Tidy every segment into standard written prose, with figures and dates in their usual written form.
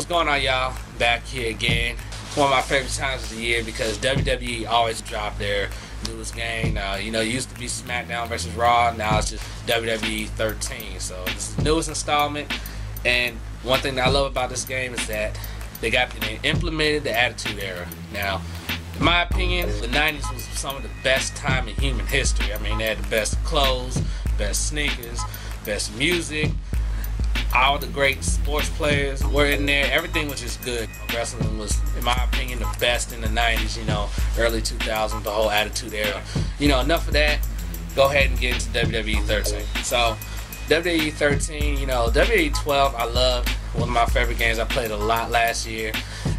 What's going on, y'all? Back here again. It's one of my favorite times of the year because WWE always drop their newest game. You know, it used to be SmackDown versus Raw. Now it's just WWE 13. So this is the newest installment. And one thing that I love about this game is that they implemented the Attitude Era. Now, in my opinion, the 90s was some of the best time in human history. I mean, they had the best clothes, best sneakers, best music. All the great sports players were in there. Everything was just good. Wrestling was, in my opinion, the best in the 90s, you know, early 2000s, the whole Attitude Era. You know, enough of that. Go ahead and get into WWE 13. So, WWE 13, you know, WWE 12, I loved. One of my favorite games. I played a lot last year.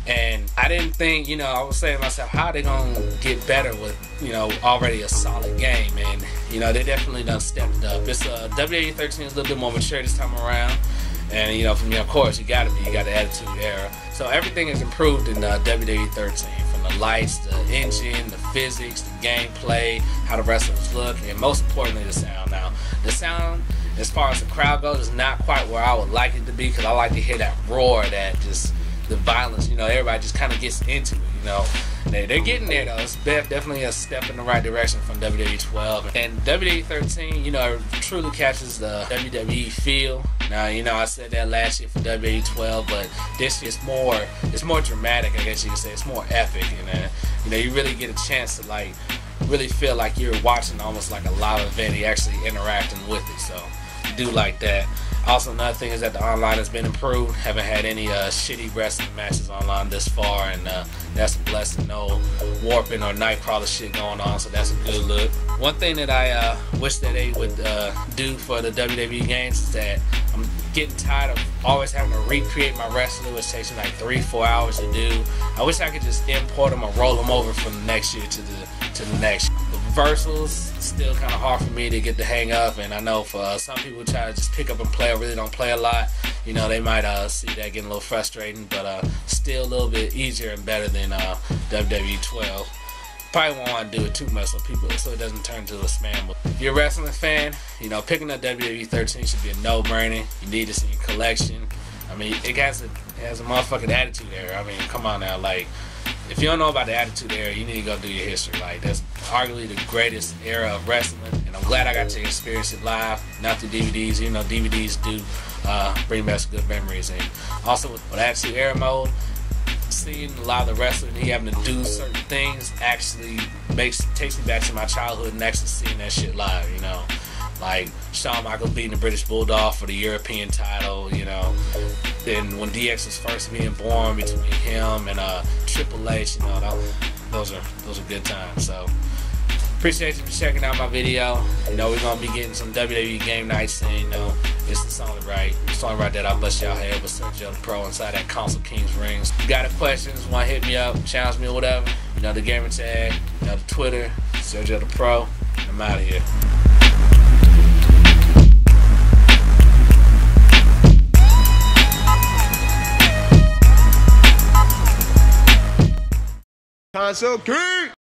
And I didn't think, you know, I was saying to myself, how are they going to get better with, you know, already a solid game? And, you know, they definitely done stepped up. It's WWE 13 is a little bit more mature this time around. And, you know, from of course, you got the Attitude Era. So everything is improved in WWE 13. From the lights, the engine, the physics, the gameplay, how the wrestlers look, and most importantly, the sound. Now, the sound, as far as the crowd goes, is not quite where I would like it to be, because I like to hear that roar, that just the violence, you know, everybody just kind of gets into it, you know. They're getting there, though. It's definitely a step in the right direction from WWE 12. And WWE 13, you know, truly catches the WWE feel. Now, you know, I said that last year for WWE 12, but this is it's more dramatic, I guess you could say. It's more epic, and you know, you really get a chance to, like, really feel like you're watching almost like a live event. You're actually interacting with it, so I do like that. Also, another thing is that the online has been improved. Haven't had any shitty wrestling matches online this far, and that's a blessing. No warping or Nightcrawler shit going on, so that's a good look. One thing that I wish that they would do for the WWE games is that I'm getting tired of always having to recreate my wrestler, which takes me like 3-4 hours to do. I wish I could just import them or roll them over from the next year to the next year. The reversals still kind of hard for me to get the hang of, and I know for some people who try to just pick up and play or really don't play a lot, you know, they might see that getting a little frustrating, but still a little bit easier and better than WWE 12. Probably won't want to do it too much so it doesn't turn into a spam. But if you're a wrestling fan, you know, picking up WWE 13 should be a no-brainer. You need this in your collection. I mean, it has a motherfucking Attitude Era. I mean, come on now, like, if you don't know about the Attitude Era, you need to go do your history. Like, that's arguably the greatest era of wrestling, and I'm glad I got to experience it live, not through DVDs. You know, DVDs do bring back some good memories. And also with Attitude Era mode, seeing a lot of the wrestlers and he having to do certain things actually takes me back to my childhood and actually seeing that shit live, you know. Like Shawn Michaels beating the British Bulldog for the European title, you know. Then when DX was first being born, between him and Triple H, you know, those are good times. So appreciate you for checking out my video. You know, we're gonna be getting some WWE game nights soon. You know, it's only right that I bust y'all head with Sergiodapro inside that Konsole Kingz rings. You got any questions, want to hit me up, challenge me or whatever, you know, the gamer tag, you know, the Twitter, Sergiodapro. I'm out of here. Konsole Kingz!